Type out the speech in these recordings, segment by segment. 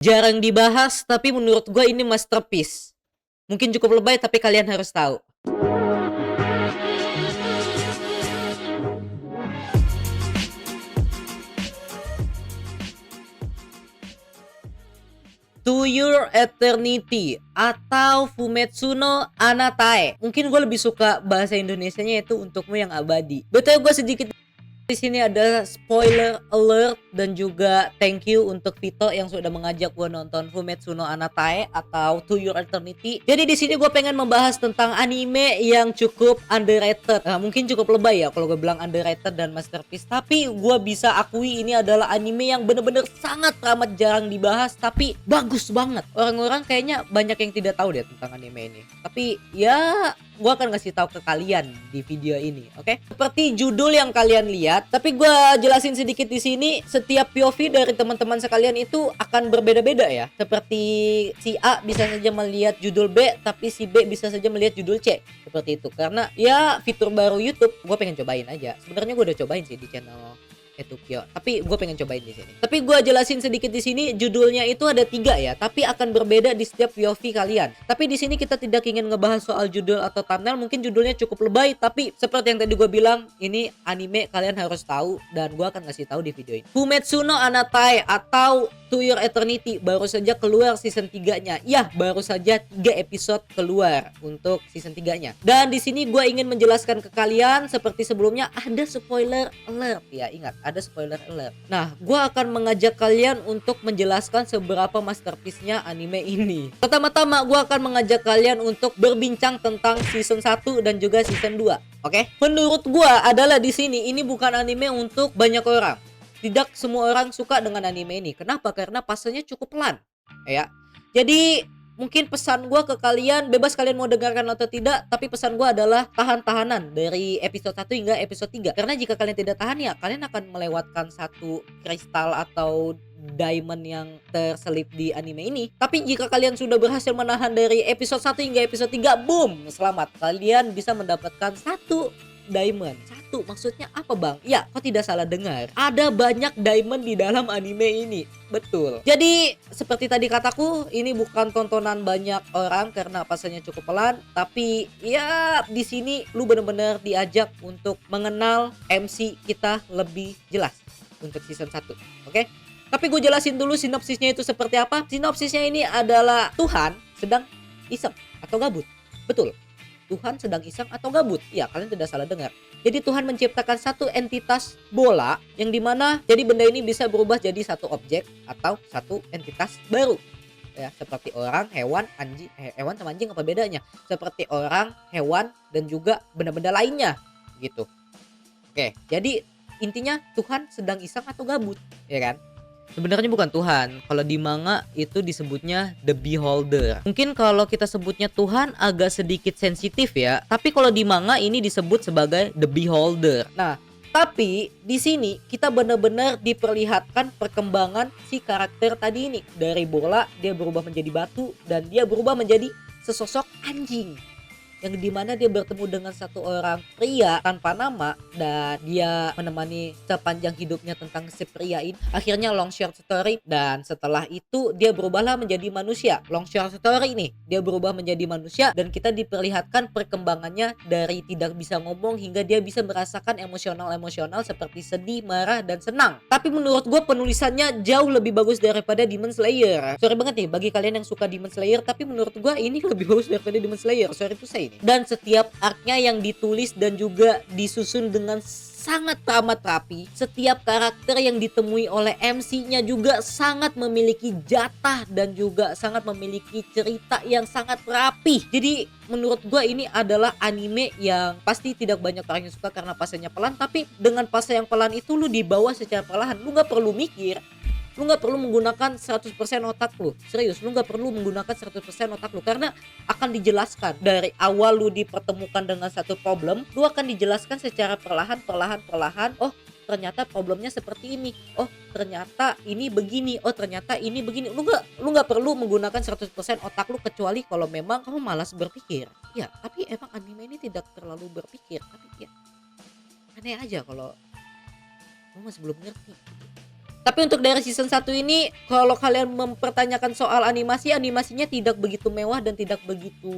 Jarang dibahas, tapi menurut gue ini masterpiece. Mungkin cukup lebay, tapi kalian harus tahu. To Your Eternity atau Fumetsu no Anatae. Mungkin gue lebih suka bahasa Indonesianya itu Untukmu Yang Abadi. Betul, gue sedikit di sini ada spoiler alert dan juga thank you untuk Vito yang sudah mengajak gue nonton Fumetsu no Anatae atau To Your Eternity. Jadi di sini gue pengen membahas tentang anime yang cukup underrated. Nah, mungkin cukup lebay ya kalau gue bilang underrated dan masterpiece, tapi gue bisa akui ini adalah anime yang bener-bener sangat amat jarang dibahas tapi bagus banget. Orang-orang kayaknya banyak yang tidak tahu deh tentang anime ini. Tapi ya gue akan ngasih tahu ke kalian di video ini, oke? Seperti judul yang kalian lihat, tapi gue jelasin sedikit di sini. Setiap POV dari teman-teman sekalian itu akan berbeda-beda ya. Seperti si A bisa saja melihat judul B, tapi si B bisa saja melihat judul C. Seperti itu. Karena ya fitur baru YouTube, gue pengen cobain aja. Sebenarnya gue udah cobain sih di channel Etukyo, tapi gue pengen cobain di sini. Tapi gue jelasin sedikit di sini, judulnya itu ada 3 ya, tapi akan berbeda di setiap POV kalian. Tapi di sini kita tidak ingin ngebahas soal judul atau thumbnail, mungkin judulnya cukup lebay, tapi seperti yang tadi gue bilang, ini anime kalian harus tahu dan gue akan ngasih tahu di video ini. Fumetsu no Anatae atau To Your Eternity baru saja keluar season 3-nya. Ya, baru saja 3 episode keluar untuk season 3-nya. Dan di sini gue ingin menjelaskan ke kalian seperti sebelumnya, ada spoiler alert ya, ingat ada spoiler alert. Nah, gue akan mengajak kalian untuk menjelaskan seberapa masterpiece-nya anime ini. Pertama-tama gue akan mengajak kalian untuk berbincang tentang season 1 dan juga season 2. Oke? Menurut gue adalah di sini ini bukan anime untuk banyak orang. Tidak semua orang suka dengan anime ini. Kenapa? Karena pasanya cukup pelan. Ya. Jadi mungkin pesan gue ke kalian, bebas kalian mau dengarkan atau tidak, tapi pesan gue adalah tahan-tahanan dari episode 1 hingga episode 3. Karena jika kalian tidak tahan ya, kalian akan melewatkan satu kristal atau diamond yang terselip di anime ini. Tapi jika kalian sudah berhasil menahan dari episode 1 hingga episode 3, boom, selamat. Kalian bisa mendapatkan satu diamond. Satu, maksudnya apa bang? Ya, kok tidak salah dengar. Ada banyak diamond di dalam anime ini. Betul. Jadi, seperti tadi kataku, ini bukan tontonan banyak orang karena pasanya cukup pelan. Tapi, ya di sini lu bener-bener diajak untuk mengenal MC kita lebih jelas untuk season 1. Oke? Tapi gue jelasin dulu sinopsisnya itu seperti apa. Sinopsisnya ini adalah Tuhan sedang iseng atau gabut. Betul. Tuhan sedang iseng atau gabut. Ya, kalian tidak salah dengar. Jadi Tuhan menciptakan satu entitas bola yang dimana jadi benda ini bisa berubah jadi satu objek atau satu entitas baru. Ya, seperti orang, hewan, anjing, hewan sama anjing apa bedanya? Seperti orang, hewan dan juga benda-benda lainnya gitu. Oke, jadi intinya Tuhan sedang iseng atau gabut, ya kan? Sebenarnya bukan Tuhan. Kalau di manga itu disebutnya The Beholder. Mungkin kalau kita sebutnya Tuhan agak sedikit sensitif ya. Tapi kalau di manga ini disebut sebagai The Beholder. Nah, tapi di sini kita benar-benar diperlihatkan perkembangan si karakter tadi ini. Dari bola dia berubah menjadi batu dan dia berubah menjadi sesosok anjing. Yang dimana dia bertemu dengan satu orang pria tanpa nama dan dia menemani sepanjang hidupnya tentang si pria ini. Akhirnya long short story, dan setelah itu dia berubahlah menjadi manusia. Long short story nih, dia berubah menjadi manusia dan kita diperlihatkan perkembangannya dari tidak bisa ngomong hingga dia bisa merasakan emosional-emosional seperti sedih, marah, dan senang. Tapi menurut gue penulisannya jauh lebih bagus daripada Demon Slayer. Sorry banget nih bagi kalian yang suka Demon Slayer, tapi menurut gue ini lebih bagus daripada Demon Slayer. Sorry to say. Dan setiap arc-nya yang ditulis dan juga disusun dengan sangat amat rapi. Setiap karakter yang ditemui oleh MC-nya juga sangat memiliki jatah dan juga sangat memiliki cerita yang sangat rapi. Jadi menurut gue ini adalah anime yang pasti tidak banyak orang yang suka karena pasanya pelan. Tapi dengan fase yang pelan itu lu dibawa secara perlahan. Lu gak perlu mikir. Lu gak perlu menggunakan 100% otak lu. Serius, lu gak perlu menggunakan 100% otak lu. Karena akan dijelaskan dari awal lu dipertemukan dengan satu problem, lu akan dijelaskan secara perlahan. Oh, ternyata problemnya seperti ini. Oh, ternyata ini begini. Oh, ternyata ini begini. Lu gak perlu menggunakan 100% otak lu kecuali kalau memang kamu malas berpikir. Ya, tapi emang anime ini tidak terlalu berpikir. Tapi ya, aneh aja kalau lu masih belum ngerti. Tapi untuk dari season 1 ini, kalau kalian mempertanyakan soal animasi, animasinya tidak begitu mewah dan tidak begitu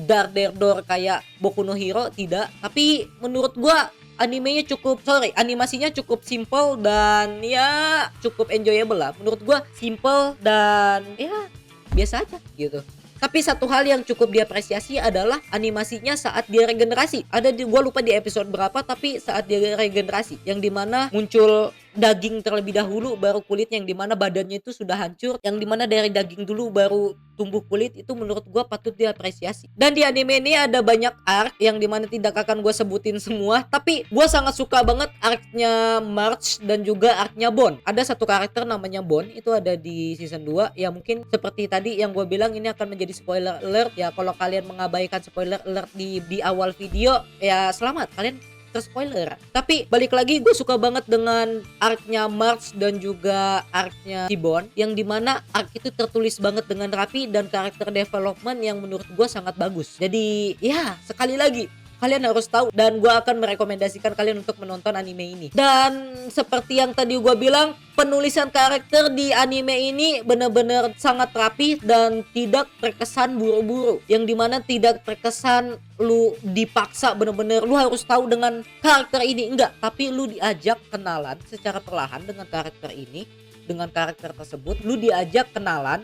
dar-der-dor kayak Boku no Hero, tidak. Tapi menurut gua animasinya cukup simple dan ya cukup enjoyable lah. Menurut gua simple dan ya biasa aja gitu. Tapi satu hal yang cukup diapresiasi adalah animasinya saat dia regenerasi. Gua lupa di episode berapa, tapi saat dia regenerasi yang dimana muncul daging terlebih dahulu baru kulit, yang dimana badannya itu sudah hancur, yang dimana dari daging dulu baru tumbuh kulit. Itu menurut gua patut diapresiasi. Dan di anime ini ada banyak arc yang dimana tidak akan gua sebutin semua, tapi gua sangat suka banget arc-nya March dan juga arc-nya Bond. Ada satu karakter namanya Bond, itu ada di season 2 ya. Mungkin seperti tadi yang gua bilang, ini akan menjadi spoiler alert ya. Kalau kalian mengabaikan spoiler alert di awal video ya selamat, kalian spoiler. Tapi balik lagi, gue suka banget dengan arc-nya March dan juga arc-nya Bond, yang dimana arc itu tertulis banget dengan rapi dan karakter development yang menurut gue sangat bagus. Jadi ya sekali lagi kalian harus tahu, dan gue akan merekomendasikan kalian untuk menonton anime ini. Dan seperti yang tadi gue bilang, penulisan karakter di anime ini benar-benar sangat rapi dan tidak terkesan buru-buru, yang dimana tidak terkesan lu dipaksa bener-bener lu harus tahu dengan karakter ini, enggak, tapi lu diajak kenalan secara perlahan dengan karakter ini. Dengan karakter tersebut lu diajak kenalin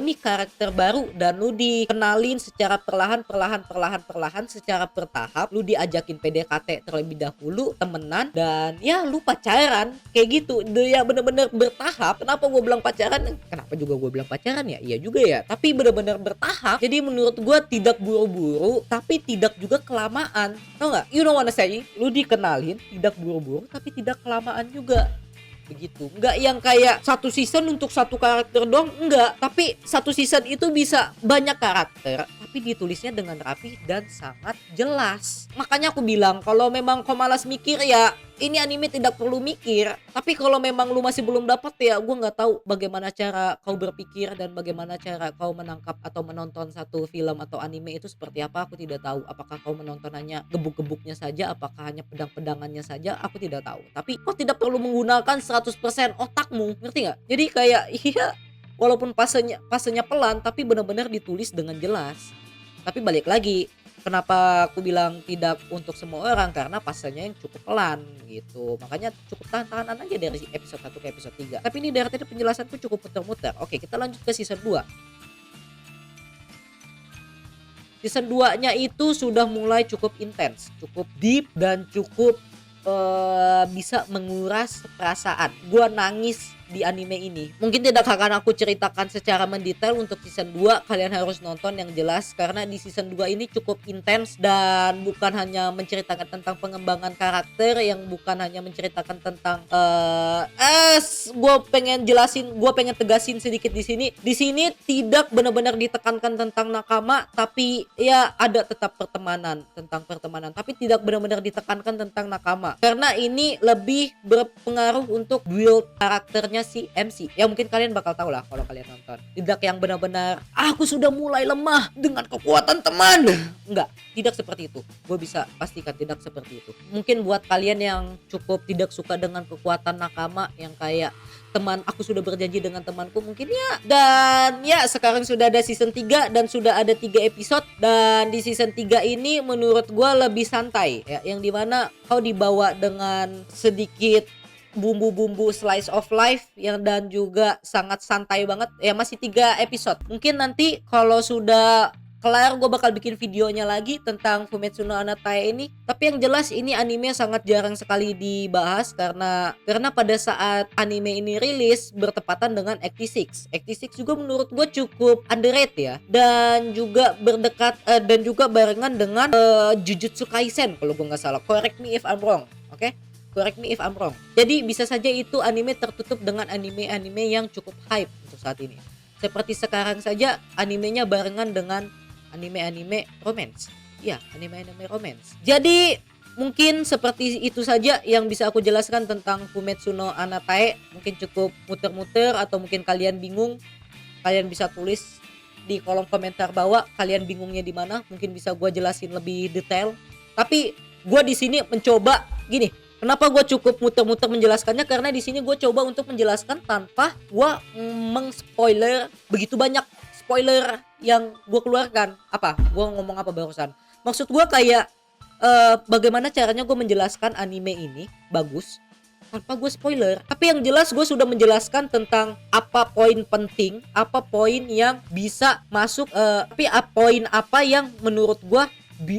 nih karakter baru, dan lu dikenalin secara perlahan secara bertahap. Lu diajakin PDKT terlebih dahulu, temenan, dan ya lu pacaran kayak gitu. Ya bener-bener bertahap. Kenapa gue bilang pacaran? Kenapa juga gue bilang pacaran ya? Iya juga ya, tapi bener-bener bertahap. Jadi menurut gue tidak buru-buru tapi tidak juga kelamaan. Tau gak? You know what I'm saying? Lu dikenalin tidak buru-buru tapi tidak kelamaan juga. Begitu, enggak yang kayak satu season untuk satu karakter doang, enggak, tapi satu season itu bisa banyak karakter tapi ditulisnya dengan rapi dan sangat jelas. Makanya aku bilang, kalau memang kau malas mikir ya ini anime tidak perlu mikir. Tapi kalau memang lu masih belum dapat ya gue nggak tahu bagaimana cara kau berpikir dan bagaimana cara kau menangkap atau menonton satu film atau anime itu seperti apa. Aku tidak tahu apakah kau menonton hanya gebuk-gebuknya saja, apakah hanya pedang-pedangannya saja, aku tidak tahu. Tapi kau tidak perlu menggunakan 100% otakmu, ngerti nggak? Jadi kayak iya, walaupun pasenya pelan tapi benar-benar ditulis dengan jelas. Tapi balik lagi, kenapa aku bilang tidak untuk semua orang, karena pasenya yang cukup pelan gitu. Makanya cukup tahan-tahanan aja dari episode 1 ke episode 3. Tapi ini dari tadi penjelasanku cukup muter-muter. Oke, kita lanjut ke season 2. Season 2-nya itu sudah mulai cukup intens, cukup deep, dan cukup bisa menguras perasaan. Gua nangis di anime ini. Mungkin tidak akan aku ceritakan secara mendetail untuk season 2. Kalian harus nonton yang jelas, karena di season 2 ini cukup intens dan bukan hanya menceritakan tentang pengembangan karakter, yang bukan hanya menceritakan tentang gue pengen tegasin sedikit di sini. Di sini tidak benar-benar ditekankan tentang nakama, tapi ya ada tetap pertemanan, tapi tidak benar-benar ditekankan tentang nakama. Karena ini lebih berpengaruh untuk build karakternya si MC. Ya mungkin kalian bakal tahu lah kalau kalian nonton. Tidak yang benar-benar aku sudah mulai lemah dengan kekuatan teman. Enggak, tidak seperti itu. Gue bisa pastikan tidak seperti itu. Mungkin buat kalian yang cukup tidak suka dengan kekuatan nakama, yang kayak teman, aku sudah berjanji dengan temanku, mungkin ya. Dan ya sekarang sudah ada season 3 dan sudah ada 3 episode, dan di season 3 ini menurut gue lebih santai ya, yang dimana kau dibawa dengan sedikit bumbu-bumbu slice of life yang, dan juga sangat santai banget ya. Masih 3 episode, mungkin nanti kalau sudah kelar gue bakal bikin videonya lagi tentang Fumetsu no Anatae ini. Tapi yang jelas ini anime sangat jarang sekali dibahas, karena pada saat anime ini rilis bertepatan dengan 86 juga menurut gue cukup underrated ya, dan juga dan juga barengan dengan Jujutsu Kaisen kalau gue nggak salah. Correct me if I'm wrong, oke? Correct me if I'm wrong. Jadi bisa saja itu anime tertutup dengan anime-anime yang cukup hype untuk saat ini. Seperti sekarang saja animenya barengan dengan anime-anime romance. Ya, anime-anime romance. Jadi mungkin seperti itu saja yang bisa aku jelaskan tentang Fumetsu no Anatae. Mungkin cukup muter-muter atau mungkin kalian bingung. Kalian bisa tulis di kolom komentar bawah kalian bingungnya di mana. Mungkin bisa gua jelasin lebih detail. Tapi gua di sini mencoba gini. Kenapa gue cukup muter-muter menjelaskannya? Karena di sini gue coba untuk menjelaskan tanpa gue meng-spoiler begitu banyak spoiler yang gue keluarkan. Apa? Gue ngomong apa barusan? Maksud gue kayak bagaimana caranya gue menjelaskan anime ini bagus tanpa gue spoiler. Tapi yang jelas gue sudah menjelaskan tentang apa poin penting, apa poin yang bisa masuk, tapi poin apa yang menurut gue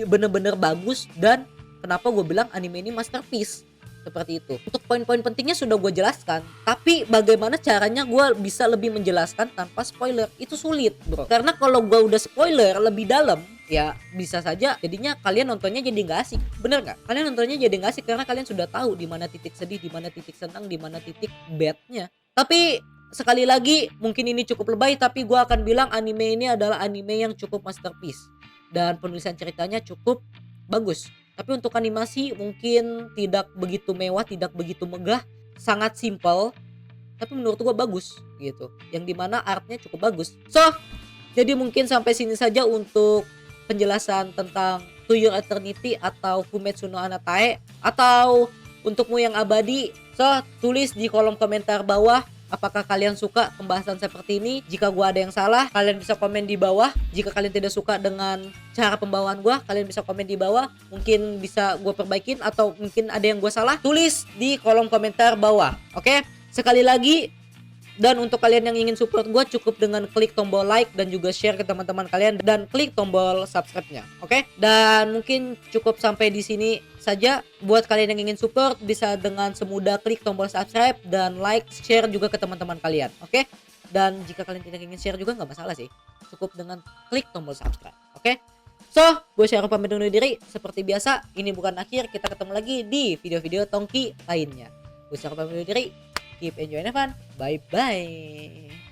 bener-bener bagus dan kenapa gue bilang anime ini masterpiece. Seperti itu. Untuk poin-poin pentingnya sudah gue jelaskan. Tapi bagaimana caranya gue bisa lebih menjelaskan tanpa spoiler? Itu sulit, bro. Karena kalau gue udah spoiler lebih dalam, ya bisa saja jadinya kalian nontonnya jadi nggak asik. Bener nggak? Kalian nontonnya jadi nggak asik karena kalian sudah tahu di mana titik sedih, di mana titik senang, di mana titik badnya. Tapi sekali lagi mungkin ini cukup lebay, tapi gue akan bilang anime ini adalah anime yang cukup masterpiece dan penulisan ceritanya cukup bagus. Tapi untuk animasi mungkin tidak begitu mewah, tidak begitu megah, sangat simple. Tapi menurut gua bagus gitu. Yang dimana artnya cukup bagus. So, jadi mungkin sampai sini saja untuk penjelasan tentang To Your Eternity atau Fumetsu no Anatae atau Untukmu Yang Abadi. So, tulis di kolom komentar bawah apakah kalian suka pembahasan seperti ini. Jika gua ada yang salah, kalian bisa komen di bawah. Jika kalian tidak suka dengan cara pembawaan gua, kalian bisa komen di bawah. Mungkin bisa gua perbaikin atau mungkin ada yang gua salah. Tulis di kolom komentar bawah. Oke? Sekali lagi, dan untuk kalian yang ingin support gue, cukup dengan klik tombol like dan juga share ke teman-teman kalian dan klik tombol subscribe-nya. Oke? Dan mungkin cukup sampai di sini saja. Buat kalian yang ingin support bisa dengan semudah klik tombol subscribe dan like, share juga ke teman-teman kalian. Oke? Dan jika kalian tidak ingin share juga nggak masalah sih. Cukup dengan klik tombol subscribe. Oke? So, gue Syarul pamit undur diri. Seperti biasa, ini bukan akhir. Kita ketemu lagi di video-video Tongki lainnya. Gue Syarul pamit undur diri. Keep enjoying the fun. Bye bye.